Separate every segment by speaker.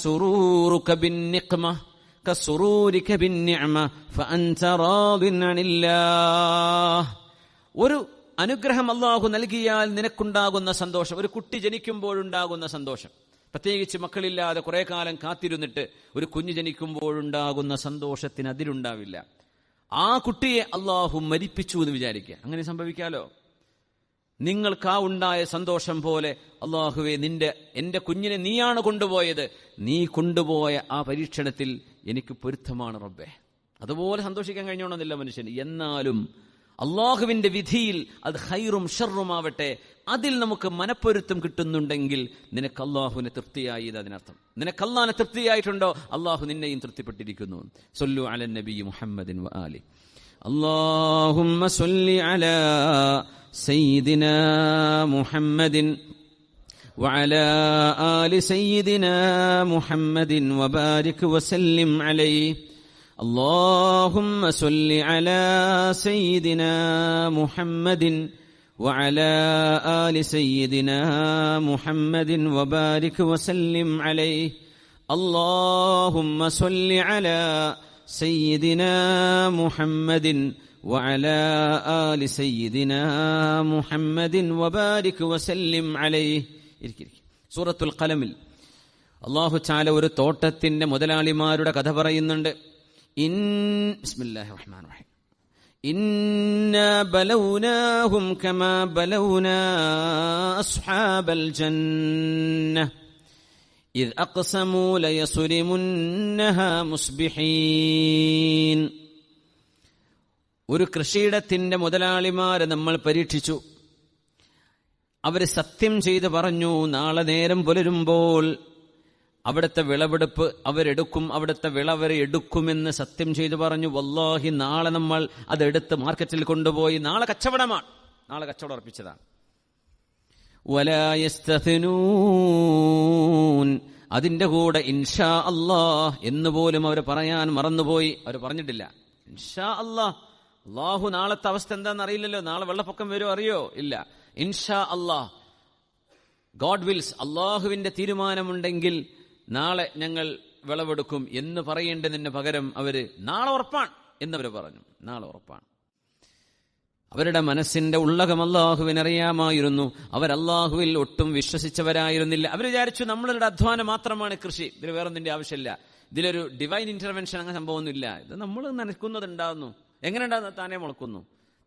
Speaker 1: സുറൂറുക ബിന്നിഖ്മ കസുറൂരിക ബിന്നിഅമ ഫഅൻത റാദിൻ അനില്ലാഹ്. ഒരു അനുഗ്രഹം അല്ലാഹു നൽകിയാൽ നിനക്കുണ്ടാകുന്ന സന്തോഷം, ഒരു കുട്ടി ജനിക്കുമ്പോഴുണ്ടാകുന്ന സന്തോഷം, പ്രത്യേകിച്ച് മക്കളില്ലാതെ കുറെ കാലം കാത്തിരുന്നിട്ട് ഒരു കുഞ്ഞ് ജനിക്കുമ്പോഴുണ്ടാകുന്ന സന്തോഷത്തിന് അതിലുണ്ടാവില്ല. ആ കുട്ടിയെ അല്ലാഹു മരിപ്പിച്ചു എന്ന് വിചാരിക്കുക, അങ്ങനെ സംഭവിക്കാലോ. നിങ്ങൾക്ക് ഉണ്ടായ സന്തോഷം പോലെ അല്ലാഹുവേ എന്റെ കുഞ്ഞിനെ നീയാണ് കൊണ്ടുപോയത്, നീ കൊണ്ടുപോയ ആ പരീക്ഷണത്തിൽ എനിക്ക് പൊരുത്തമാണ് റബ്ബേ. അതുപോലെ സന്തോഷിക്കാൻ കഴിഞ്ഞോണമെന്നില്ല മനുഷ്യന്. എന്നാലും അള്ളാഹുവിന്റെ വിധിയിൽ അത് ഖൈറും ഷർറുമാവട്ടെ, അതിൽ നമുക്ക് മനപ്പൊരുത്തം കിട്ടുന്നുണ്ടെങ്കിൽ നിനക്ക് അള്ളാഹുവിനെ തൃപ്തിയായി അതിനർത്ഥം. നിനക്ക് അള്ളാഹിനെ തൃപ്തിയായിട്ടുണ്ടോ, അള്ളാഹു നിന്നെയും തൃപ്തിപ്പെട്ടിരിക്കുന്നു. സല്ലു അലൻ നബി മുഹമ്മദിൻ വ ആലി. അല്ലാഹുമ്മ സല്ലി അലാ സയ്യിദിനാ മുഹമ്മദിൻ വഅലാ ആലി സയ്യിദിനാ മുഹമ്മദിൻ വബാരിക് വസല്ലിം അലൈഹി. اللهم صل على سيدنا محمد وعلى آل سيدنا محمد وبارك وسلم عليه. اللهم صل على سيدنا محمد وعلى آل سيدنا محمد وبارك وسلم عليه. സൂറത്തുൽ ഖലമിൽ അല്ലാഹു തആല ഒരു തോട്ടത്തിന്റെ മുതലാളിമാരുടെ കഥ പറയുന്നുണ്ട്. ബിസ്മില്ലാഹിർ റഹ്മാനിർ റഹീം. ഇന്നാ ബലൗനാഹും കമാ ബലൗനാ അസ്ഹാബൽ ജന്നഹ ഇദ് അഖ്സമൂ ലയസ്രിമുന്നഹാ മുസ്ബിഹീൻ. ഒരു കൃഷിയിടത്തിന്റെ മുതലാളിമാരെ നമ്മൾ പരീക്ഷിച്ചു. അവര് സത്യം ചെയ്ത് പറഞ്ഞു, നാളെ നേരം പുലരുമ്പോൾ അവിടുത്തെ വിളവെടുപ്പ് അവരെടുക്കും, അവിടുത്തെ വിളവരെ എടുക്കുമെന്ന് സത്യം ചെയ്തു പറഞ്ഞു. വല്ലാഹി, നാളെ നമ്മൾ അതെടുത്ത് മാർക്കറ്റിൽ കൊണ്ടുപോയി നാളെ കച്ചവടമാണ്, നാളെ കച്ചവടം ഉറപ്പിച്ചതാണ്. വലാ യസ്തഖിനൂൻ, അതിന്റെ കൂടെ ഇൻഷാ അല്ലാഹ് എന്ന് പോലും അവർ പറയാൻ മറന്നുപോയി. അവർ പറഞ്ഞിട്ടില്ല ഇൻഷാ അല്ലാഹ്. അല്ലാഹു നാളത്തെ അവസ്ഥ എന്താണെന്ന് അറിയില്ലല്ലോ, നാളെ വെള്ളപ്പൊക്കം വരുമോ അറിയോ, ഇല്ല. ഇൻഷാ അല്ലാഹ്, ഗോഡ് വിൽസ്, അള്ളാഹുവിന്റെ തീരുമാനമുണ്ടെങ്കിൽ നാളെ ഞങ്ങൾ വിളവെടുക്കും എന്ന് പറയേണ്ടതിന് പകരം അവര് നാളെ ഉറപ്പാണ് എന്നവർ പറഞ്ഞു. നാളെ ഉറപ്പാണ്. അവരുടെ മനസ്സിന്റെ ഉള്ളകം അള്ളാഹുവിനറിയാമായിരുന്നു. അവരല്ലാഹുവിൽ ഒട്ടും വിശ്വസിച്ചവരായിരുന്നില്ല. അവർ വിചാരിച്ചു നമ്മളുടെ അധ്വാനം മാത്രമാണ് കൃഷി, ഇതിൽ വേറൊന്നിന്റെ ആവശ്യമില്ല, ഇതിലൊരു ഡിവൈൻ ഇന്റർവെൻഷൻ അങ്ങനെ സംഭവമൊന്നുമില്ല, ഇത് നമ്മൾ നനയ്ക്കുന്നതുണ്ടാകുന്നു. എങ്ങനെ ഉണ്ടാകുന്നു? താനേ മുളക്കുന്നു.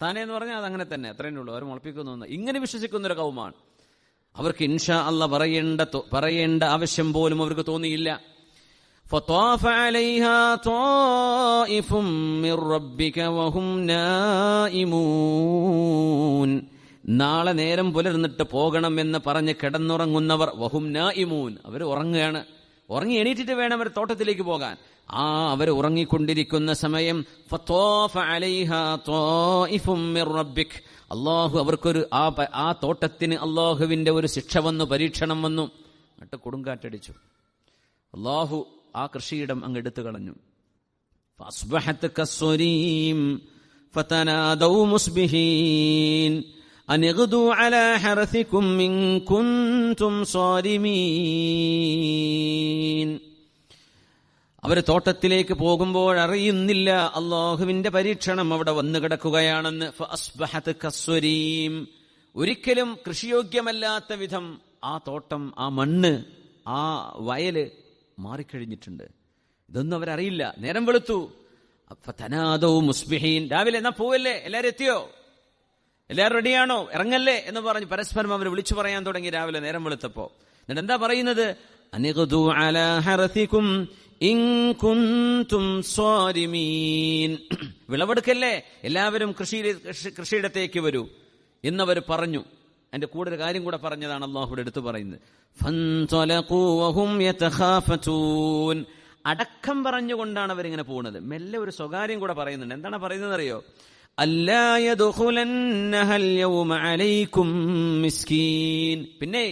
Speaker 1: താനേ എന്ന് പറഞ്ഞാൽ അതങ്ങനെ തന്നെ, അത്രയേ ഉള്ളൂ. അവർ മുളപ്പിക്കുന്നു. ഇങ്ങനെ വിശ്വസിക്കുന്നൊരു കൗമാണ്. അവർക്ക് ഇൻഷാ അല്ലാഹ് പറയേണ്ട ആവശ്യം പോലും അവർക്ക് തോന്നിയില്ല. ഫത്വാഫ അലൈഹാ ത്വായിഫും മിർ റബ്ബിക വഹും നായിമൂൻ. നാളെ നേരം പുലർന്നിട്ട് പോകണം എന്ന് പറഞ്ഞ് കിടന്നുറങ്ങുന്നവർ വഹും നായിമൂൻ, അവർ ഉറങ്ങുകയാണ്. ഉറങ്ങി എണീറ്റിട്ട് വേണം അവർ തോട്ടത്തിലേക്ക് പോകാൻ. അവർ ഉറങ്ങിക്കൊണ്ടിരിക്കുന്ന സമയം ഫത്വാഫ അലൈഹാ ത്വായിഫും മിർ റബ്ബിക, അള്ളാഹു അവർക്കൊരു ആ തോട്ടത്തിന് അള്ളാഹുവിന്റെ ഒരു ശിക്ഷ വന്നു, പരീക്ഷണം വന്നു. എന്നിട്ട് കൊടുങ്കാറ്റടിച്ചു. അള്ളാഹു ആ കൃഷിയിടം അങ്ങ് എടുത്തു കളഞ്ഞു. ഫഅസ്ബഹത് കസ്സരീം ഫതനാദൗ മുസ്ബിഹീൻ അനിഗ്ദു അലാ ഹർസികും ഇൻ കുൻതും സാലിമീൻ. അവർ തോട്ടത്തിലേക്ക് പോകുമ്പോൾ അറിയുന്നില്ല അള്ളാഹുവിന്റെ പരീക്ഷണം അവിടെ വന്നു കിടക്കുകയാണെന്ന്. ഫഅസ്ബഹത് കസ്സരീം, ഒരിക്കലും കൃഷിയോഗ്യമല്ലാത്ത വിധം ആ തോട്ടം, ആ മണ്ണ്, ആ വയല് മാറിക്കഴിഞ്ഞിട്ടുണ്ട്. ഇതൊന്നും അവരറിയില്ല. നേരം വെളുത്തു. ഫതനാദൗ മുസ്ബിഹീൻ, രാവിലെ എന്നാ പോവല്ലേ, എല്ലാവരും എത്തിയോ, എല്ലാവരും റെഡിയാണോ, ഇറങ്ങല്ലേ എന്ന് പറഞ്ഞ് പരസ്പരം അവർ വിളിച്ചു പറയാൻ തുടങ്ങി രാവിലെ നേരം വെളുത്തപ്പോ. എന്നിട്ട് എന്താ പറയുന്നത്? അനിഗ്ദു അലാ ഹർസികും ഇൻ കുൻതും സ്വാരിമീൻ, വിളവെടുക്കല്ലേ, എല്ലാവരും കൃഷിയിടത്തേക്ക് വരൂ എന്നവർ പറഞ്ഞു. അതിന്റെ കൂടെ ഒരു കാര്യം കൂടെ പറഞ്ഞതാണ് അല്ലാഹുവിടെ എടുത്തു പറയുന്നത്. ഫൻതലഖൂ വഹും യതഖാഫതൂൻ, അടക്കം പറഞ്ഞുകൊണ്ടാണ് അവരിങ്ങനെ പോകുന്നത്. മെല്ലെ ഒരു സ്വകാര്യം കൂടെ പറയുന്നുണ്ട്. എന്താണ് പറയുന്നത് അറിയോ? അല്ലാ യദ്ഖുലന്നഹൽ യൗമ അലൈക്കും മിസ്കീൻ. പിന്നെ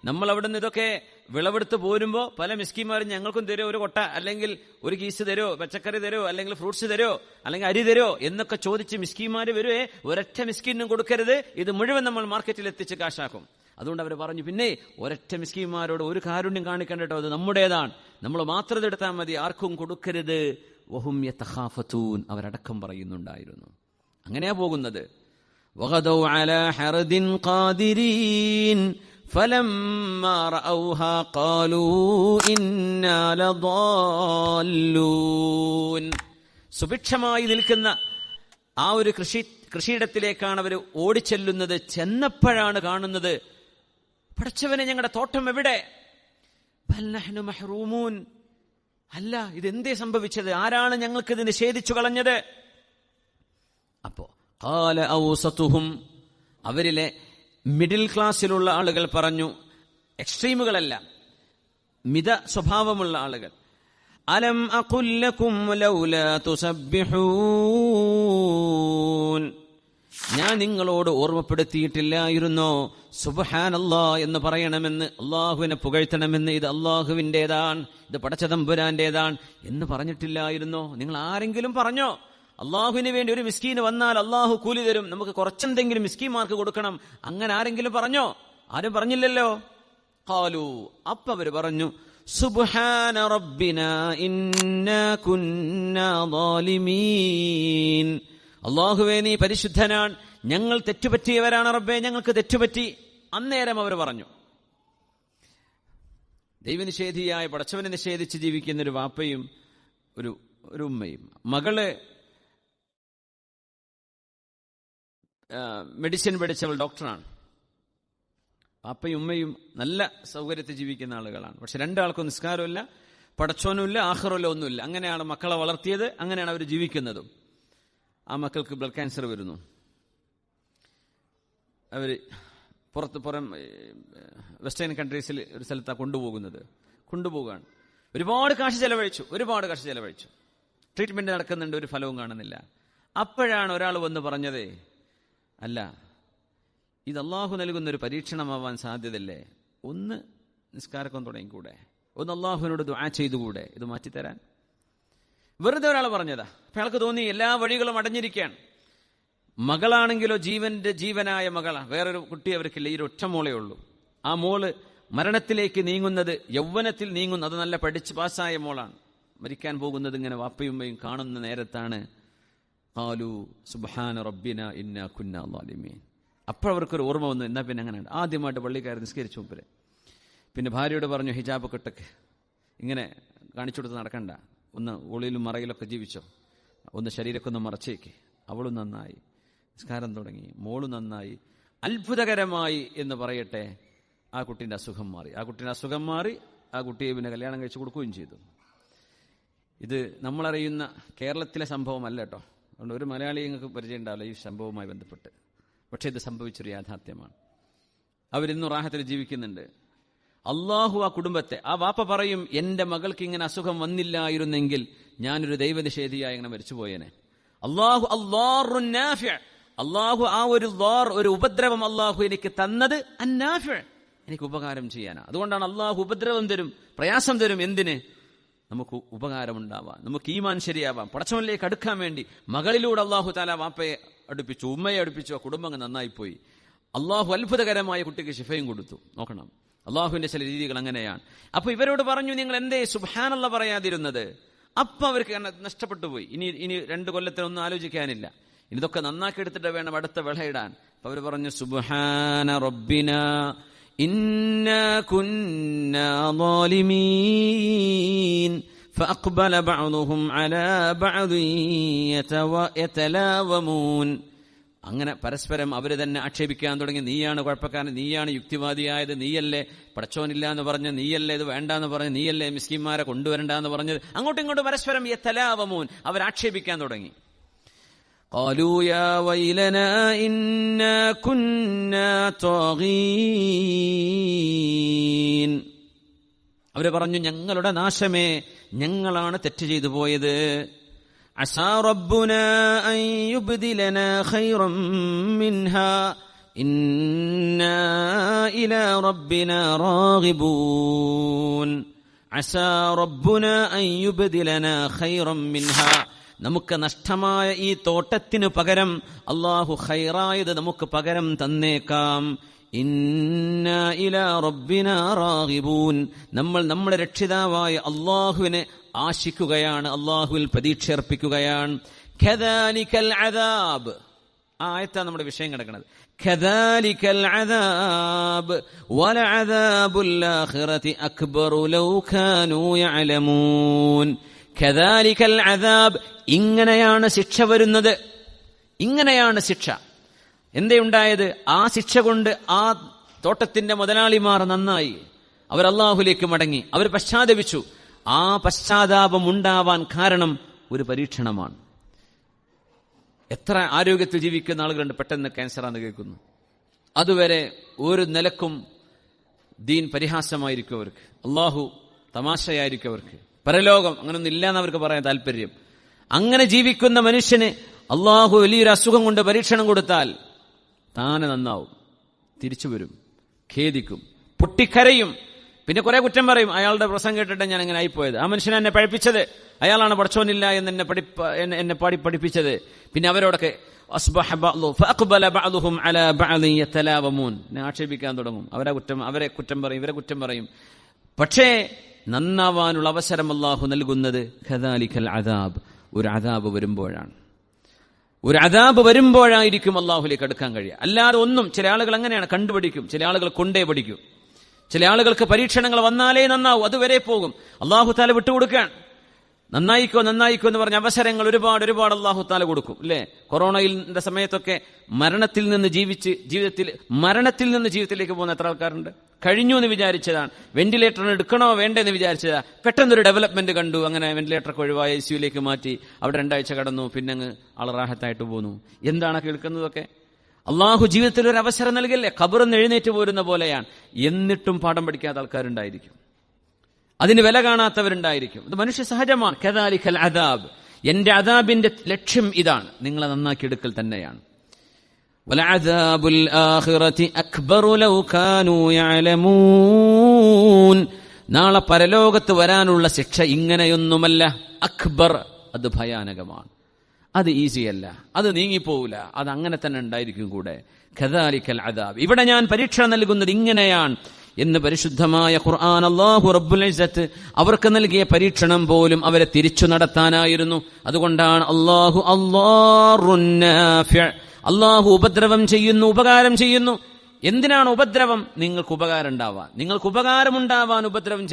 Speaker 1: നമ്മൾ അവിടെ നിന്ന് ഇതൊക്കെ വിളവെടുത്ത് പോരുമ്പോ പല മിസ്കിന്മാരും ഞങ്ങൾക്കും തരുമോ, ഒരു കൊട്ട അല്ലെങ്കിൽ ഒരു കീസ് തരുമോ, പച്ചക്കറി തരുമോ, അല്ലെങ്കിൽ ഫ്രൂട്ട്സ് തരുമോ, അല്ലെങ്കിൽ അരി തരുമോ എന്നൊക്കെ ചോദിച്ച് മിസ്കിന്മാര് വരുവേ. ഒരൊറ്റ മിസ്കിനും കൊടുക്കരുത്, ഇത് മുഴുവൻ നമ്മൾ മാർക്കറ്റിൽ എത്തിച്ച് കാശാക്കും. അതുകൊണ്ട് അവർ പറഞ്ഞു, പിന്നെ ഒരൊറ്റ മിസ്കീന്മാരോട് ഒരു കാരുണ്യം കാണിക്കേണ്ട കേട്ടോ, അത് നമ്മുടേതാണ്, നമ്മൾ മാത്രം എടുത്താൽ മതി, ആർക്കും കൊടുക്കരുത്. വഹും യതഖാഫതൂൻ, അവരടക്കം പറയുന്നുണ്ടായിരുന്നു. അങ്ങനെയാ പോകുന്നത്. വഗദൗ അലാ ഹർദിൻ ഖാദിരീൻ ഫലമ്മാ റഔഹാ ഖാലൂ ഇന്നാ ലദാല്ലൂൻ. സുഭിക്ഷമായി നിൽക്കുന്ന ആ ഒരു കൃഷിയിടത്തിലേക്കാണ് അവർ ഓടിച്ചെല്ലുന്നത്. ചെന്നപ്പോഴാണ് കാണുന്നത്, പടച്ചവനെ, ഞങ്ങളുടെ തോട്ടം എവിടെ? ബൽ നഹ്നു മഹ്റൂമൂൻ, അല്ല, ഇതെന്തേ സംഭവിച്ചത്? ആരാണ് ഞങ്ങൾക്കിത് നിഷേധിച്ചു കളഞ്ഞത്? അപ്പോ ഖാല ഔസതുഹും, അവരിലെ മിഡിൽ ക്ലാസ്സിലുള്ള ആളുകൾ പറഞ്ഞു, എക്സ്ട്രീമുകളല്ല, മിത സ്വഭാവമുള്ള ആളുകൾ, അലം അഖുൽ ലകും ലൗലാ തുസബ്ബിഹൂൻ, ഞാൻ നിങ്ങളോട് ഓർമ്മപ്പെടുത്തിയിട്ടില്ലായിരുന്നോ സുബ്ഹാനല്ലാഹ് എന്ന് പറയണമെന്ന്, അള്ളാഹുവിനെ പുകഴ്ത്തണമെന്ന്, ഇത് അള്ളാഹുവിൻ്റെതാണ്, ഇത് പടച്ചതമ്പുരാന്റേതാണ് എന്ന് പറഞ്ഞിട്ടില്ലായിരുന്നോ? നിങ്ങൾ ആരെങ്കിലും പറഞ്ഞോ? അള്ളാഹുവിന് വേണ്ടി ഒരു മിസ്കീന് വന്നാൽ അള്ളാഹു കൂലി തരും, നമുക്ക് കുറച്ചെന്തെങ്കിലും മിസ്കീന്മാർക്ക് കൊടുക്കണം, അങ്ങനെ ആരെങ്കിലും പറഞ്ഞോ? ആരും പറഞ്ഞില്ലല്ലോ. ഖാലൂ, അപ്പ അവര് പറഞ്ഞു, സുബ്ഹാന റബ്ബിനാ ഇന്നാ കുന്നാ ളാലിമീൻ, അള്ളാഹുവേ നീ പരിശുദ്ധനാണ്, ഞങ്ങൾ തെറ്റുപറ്റിയവരാണ് റബ്ബേ, ഞങ്ങൾക്ക് തെറ്റുപറ്റി. അന്നേരം അവർ പറഞ്ഞു. ദൈവനിഷേധിയായ പടച്ചവനെ നിഷേധിച്ച് ജീവിക്കുന്ന ഒരു വാപ്പയും ഒരു ഉമ്മയും, മകള് മെഡിസിൻ പഠിച്ചവൾ ഡോക്ടറാണ്, വാപ്പയും ഉമ്മയും നല്ല സൗകര്യത്തിൽ ജീവിക്കുന്ന ആളുകളാണ്. പക്ഷെ രണ്ടാൾക്കും നിസ്കാരമില്ല, പടച്ചോനുമില്ല, ആഖിറുമില്ല, ഒന്നുമില്ല. അങ്ങനെയാണ് മക്കളെ വളർത്തിയത്, അങ്ങനെയാണ് അവർ ജീവിക്കുന്നതും. ആ മക്കൾക്ക് ബ്ലഡ് ക്യാൻസർ വരുന്നു. അവർ പുറം വെസ്റ്റേൺ കൺട്രീസിൽ ഒരു സ്ഥലത്താണ് കൊണ്ടുപോവുകയാണ്. ഒരുപാട് കാശ് ചെലവഴിച്ചു. ട്രീറ്റ്മെന്റ് നടക്കുന്നുണ്ട്, ഒരു ഫലവും കാണുന്നില്ല. അപ്പോഴാണ് ഒരാൾ വന്ന് പറഞ്ഞതേ, അല്ല, ഇത് അള്ളാഹു നൽകുന്നൊരു പരീക്ഷണമാവാൻ സാധ്യതയല്ലേ, ഒന്ന് നിസ്കാരക്കം തുടങ്ങിക്കൂടെ, ഒന്ന് അള്ളാഹുവിനോട് ദുആ ചെയ്തുകൂടെ ഇത് മാറ്റിത്തരാൻ? വെറുതെ ഒരാൾ പറഞ്ഞതാ. അയാൾക്ക് തോന്നി എല്ലാ വഴികളും അടഞ്ഞിരിക്കുകയാണ്. മകളാണെങ്കിലോ ജീവനായ മകളാണ്, വേറൊരു കുട്ടി അവർക്കില്ല, ഈ ഒറ്റ മോളേ ഉള്ളൂ. ആ മോള് മരണത്തിലേക്ക് നീങ്ങുന്നത്, യൗവനത്തിൽ നീങ്ങുന്നു, അത് നല്ല പഠിച്ച് പാസ്സായ മോളാണ്. മരിക്കാൻ പോകുന്നത് ഇങ്ങനെ വാപ്പയുമ്മയും കാണുന്ന നേരത്താണ് ഖാലൂ സുബ്ഹാന റബ്ബിനാ ഇന്നാ കുന്നാ ളാലിമീൻ. അപ്പോഴവർക്കൊരു ഓർമ്മ വന്നു, എന്നാ പിന്നെ അങ്ങനെ ആദ്യമായിട്ട് പള്ളിക്കാർ നിസ്കരിച്ചു മുമ്പ്. പിന്നെ ഭാര്യയോട് പറഞ്ഞു, ഹിജാബ് കെട്ടൊക്കെ ഇങ്ങനെ കാണിച്ചു കൊടുത്ത് നടക്കണ്ട, ഒന്ന് ഒളിയിലും മറയിലൊക്കെ ജീവിച്ചോ, ഒന്ന് ശരീരമൊക്കെ ഒന്ന് മറച്ചേക്ക്. അവളും നന്നായി, നിസ്കാരം തുടങ്ങി, മോളും നന്നായി. അത്ഭുതകരമായി എന്ന് പറയട്ടെ, ആ കുട്ടീൻ്റെ അസുഖം മാറി. ആ കുട്ടിയെ പിന്നെ കല്യാണം കഴിച്ചു കൊടുക്കുകയും ചെയ്തു. ഇത് നമ്മളറിയുന്ന കേരളത്തിലെ സംഭവമല്ല കേട്ടോ. അതുകൊണ്ട് ഒരു മലയാളി നിങ്ങൾക്ക് പരിചയം ഉണ്ടാവില്ല ഈ സംഭവവുമായി ബന്ധപ്പെട്ട്. പക്ഷെ ഇത് സംഭവിച്ചൊരു യാഥാർത്ഥ്യമാണ്. അവരിന്നും റാഹത്തിൽ ജീവിക്കുന്നുണ്ട്. അള്ളാഹു ആ കുടുംബത്തെ, ആ വാപ്പ പറയും, എന്റെ മകൾക്ക് ഇങ്ങനെ അസുഖം വന്നില്ലായിരുന്നെങ്കിൽ ഞാനൊരു ദൈവനിഷേധിയായി ഇങ്ങനെ മരിച്ചുപോയേനെ. അള്ളാഹു ആ ഒരു ഉപദ്രവം അള്ളാഹു എനിക്ക് തന്നത് അന്നാഫിഅ, എനിക്ക് ഉപകാരം ചെയ്യാനാണ്. അതുകൊണ്ടാണ് അള്ളാഹു ഉപദ്രവം തരും, പ്രയാസം തരും. എന്തിന്? നമുക്ക് ഉപകാരം ഉണ്ടാവാം, നമുക്ക് ഈമാൻ ശരിയാവാം, പടച്ചവനിലേക്ക് അടുക്കാൻ വേണ്ടി. മകളിലൂടെ അള്ളാഹു താല വാപ്പയെ അടുപ്പിച്ചു, ഉമ്മയെ അടുപ്പിച്ചു, ആ കുടുംബം നന്നായിപ്പോയി. അള്ളാഹു അത്ഭുതകരമായ കുട്ടിക്ക് ശിഫയും കൊടുത്തു. നോക്കണം, അള്ളാഹുവിന്റെ ചില രീതികൾ അങ്ങനെയാണ്. അപ്പൊ ഇവരോട് പറഞ്ഞു, നിങ്ങൾ എന്തേ സുബ്ഹാനല്ലാഹ് പറയാതിരുന്നത്? അപ്പൊ അവർക്ക് നഷ്ടപ്പെട്ടു പോയി. ഇനി 2 കൊല്ലത്തിനൊന്നും ആലോചിക്കാനില്ല. ഇതൊക്കെ നന്നാക്കി എടുത്തിട്ട് വേണം അടുത്ത വിളയിടാൻ. അപ്പൊ അവർ പറഞ്ഞു, സുബ്ഹാന റബ്ബിനാ ഇന്നാ കുന്നാ ളാലിമീൻ ഫഅഖ്ബല ബഅ്ദുഹും അലാ ബഅ്ദിൻ യതലാവമൂൻ. അങ്ങനെ പരസ്പരം അവർ തന്നെ ആക്ഷേപിക്കാൻ തുടങ്ങി. നീയാണ് കുഴപ്പക്കാരൻ, നീയാണ് യുക്തിവാദിയായത്, നീയല്ലേ പടച്ചോനില്ല എന്ന് പറഞ്ഞ്, നീയല്ലേ ഇത് വേണ്ടാന്ന് പറഞ്ഞ്, നീയല്ലേ മിസ്കിന്മാരെ കൊണ്ടുവരണ്ടെന്ന് പറഞ്ഞത്. അങ്ങോട്ടും ഇങ്ങോട്ടും പരസ്പരം യതലാവമൂൻ, അവർ ആക്ഷേപിക്കാൻ തുടങ്ങി. ഖാലൂ യാ വൈലനാ ഇന്നാ കുന്നാ ത്വാഗീൻ. അവര് പറഞ്ഞു, ഞങ്ങളുടെ നാശമേ, ഞങ്ങളാണ് തെറ്റ് ചെയ്തു പോയത്. അസാ റബ്ബുനാ അൻ യുബ്ദിലനാ ഖൈറൻ മിൻഹാ ഇന്നാ ഇലാ റബ്ബിനാ റാഗിബൂൻ. അസാ റബ്ബുനാ അൻ യുബ്ദിലനാ ഖൈറൻ മിൻഹാ, നമുക്ക് നഷ്ടമായ ഈ തോട്ടത്തിനു പകരം അള്ളാഹു ഖൈറായത് നമുക്ക് പകരം തന്നേക്കാം. ഇന്നാ ഇലാ റബ്ബിനാ റാഗിബൂൻ, നമ്മൾ നമ്മുടെ രക്ഷിതാവായ അല്ലാഹുവിനെ ആശിക്കുകയാണ്, അല്ലാഹുവിൽ പ്രതീക്ഷയർപ്പിക്കുകയാണ്. കദാലികൽ അദാബ്, ആ ആയത്താണ് നമ്മുടെ വിഷയം കിടക്കുന്നത്. കദാലികൽ അദാബ് വലഅദാബുൽ ആഖിറതി അക്ബറു ലൗ കാനൂ യഅലമൂൻ. കദാലികൽ അദാബ്, ഇങ്ങനെയാണ് ശിക്ഷ വരുന്നത്, ഇങ്ങനെയാണ് ശിക്ഷ. എന്തേ ഉണ്ടായത്? ആ ശിക്ഷ കൊണ്ട് ആ തോട്ടത്തിന്റെ മുതലാളിമാർ നന്നായി, അവർ അല്ലാഹുവിലേക്ക് മടങ്ങി, അവർ പശ്ചാത്തപിച്ചു. ആ പശ്ചാത്താപം ഉണ്ടാവാൻ കാരണം ഒരു പരീക്ഷണമാണ്. എത്ര ആരോഗ്യത്തിൽ ജീവിക്കുന്ന ആളുകളുണ്ട്, പെട്ടെന്ന് ക്യാൻസറാന്ന് കേൾക്കുന്നു. അതുവരെ ഒരു നിലക്കും ദീൻ പരിഹാസമായിരിക്കും അവർക്ക്, അള്ളാഹു തമാശയായിരിക്കും അവർക്ക്, പരലോകം അങ്ങനൊന്നും ഇല്ലാന്ന് അവർക്ക് പറയാൻ താല്പര്യം. അങ്ങനെ ജീവിക്കുന്ന മനുഷ്യന് അള്ളാഹു വലിയൊരു അസുഖം കൊണ്ട് പരീക്ഷണം കൊടുത്താൽ താനെ നന്നാവും, തിരിച്ചു വരും, ഖേദിക്കും, പൊട്ടിക്കരയും, പിന്നെ കുറെ കുറ്റം പറയും. അയാളുടെ പ്രസംഗം കേട്ടിട്ട് ഞാൻ അങ്ങനെ ആയിപ്പോയത്, ആ മനുഷ്യനെ എന്നെ പഠിപ്പിച്ചത് അയാളാണ്, പടച്ചോനില്ല എന്ന് എന്നെ പാടി പഠിപ്പിച്ചത്. പിന്നെ അവരോടൊക്കെ ആക്ഷേപിക്കാൻ തുടങ്ങും, അവരെ കുറ്റം പറയും, ഇവരെ കുറ്റം പറയും. പക്ഷേ നന്നാവാനുള്ള അവസരം അല്ലാഹു നൽകുന്നത് ഖദാലികൽ അദാബ്, ഒരു അദാബ് വരുമ്പോഴാണ്. ഒരു അദാബ് വരുമ്പോഴായിരിക്കും അല്ലാഹുവിലേക്ക് അടുക്കാൻ കഴിയുക. അല്ലാതെ ഒന്നും, ചില ആളുകൾ അങ്ങനെയാണ്, കണ്ടുപിടിക്കും, ചില ആളുകൾ കൊണ്ടേ പഠിക്കും. ചില ആളുകൾക്ക് പരീക്ഷണങ്ങൾ വന്നാലേ നന്നാവും, അതുവരെ പോകും. അല്ലാഹു തആല വിട്ടുകൊടുക്കാൻ, നന്നായിക്കോ നന്നായിക്കോ എന്ന് പറഞ്ഞ അവസരങ്ങൾ ഒരുപാട് അല്ലാഹു തആല കൊടുക്കും, അല്ലേ? കൊറോണയുടെ സമയത്തൊക്കെ മരണത്തിൽ നിന്ന് ജീവിതത്തിലേക്ക് പോകുന്ന എത്ര ആൾക്കാരുണ്ട്? കഴിഞ്ഞു എന്ന് വിചാരിച്ചതാണ്, വെന്റിലേറ്ററിന് എടുക്കണോ വേണ്ടെന്ന് വിചാരിച്ചതാ, പെട്ടെന്നൊരു ഡെവലപ്മെന്റ് കണ്ടു, അങ്ങനെ വെന്റിലേറ്ററൊക്കെ ഒഴിവായി ICUലേക്ക് മാറ്റി, അവിടെ 2 ആഴ്ച കടന്നു, പിന്നെ അങ്ങ് റാഹത്തായിട്ട് പോന്നു. എന്താണ് കേൾക്കുന്നതൊക്കെ? അള്ളാഹു ജീവിതത്തിൽ ഒരു അവസരം നൽകില്ലേ, ഖബറിന്ന് എഴുന്നേറ്റ് പോരുന്ന പോലെയാണ്. എന്നിട്ടും പാഠം പഠിക്കാത്ത ആൾക്കാരുണ്ടായിരിക്കും, അതിന് വില കാണാത്തവരുണ്ടായിരിക്കും. ഇത് മനുഷ്യ സഹജമാണ്. കദാലികൽ അദാബ്, എന്റെ അദാബിന്റെ ലക്ഷ്യം ഇതാണ്, നിങ്ങളെ നന്നാക്കിയെടുക്കൽ തന്നെയാണ്. വലഅദാബുൽ ആഖിറതി അക്ബറു ലൗ കാനൂ യഅലമൂൻ, നാളെ പരലോകത്ത് വരാനുള്ള ശിക്ഷ ഇങ്ങനെയൊന്നുമല്ല, അക്ബർ, അത് ഭയാനകമാണ്, അത് ഈസിയല്ല, അത് നീങ്ങിപ്പോവില്ല, അത് അങ്ങനെ തന്നെ ഉണ്ടായിരിക്കും കൂടെ. കദാലികൽ അദാബ്, ഇവിടെ ഞാൻ പരീക്ഷ നൽകുന്നത് ഇങ്ങനെയാണ് എന്ന് പരിശുദ്ധമായ ഖുർആൻ അല്ലാഹു റബ്ബുൽ ഇസ്സത്ത് അവർക്ക് നൽകിയ പരീക്ഷണം പോലും അവരെ തിരിച്ചു നടത്താനായിരുന്നു. അതുകൊണ്ടാണ് അല്ലാഹു ഉപദ്രവം ചെയ്യുന്നു, ഉപകാരം ചെയ്യുന്നു. എന്തിനാണ് ഉപദ്രവം? നിങ്ങൾക്ക് ഉപകാരം ഉണ്ടാവാൻ, നിങ്ങൾക്ക് ഉപകാരമുണ്ടാവാൻ ഉപദ്രവം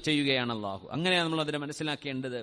Speaker 1: ചെയ്യുകയാണ് അല്ലാഹു. അങ്ങനെയാണ് നമ്മൾ അതിനെ മനസ്സിലാക്കേണ്ടത്.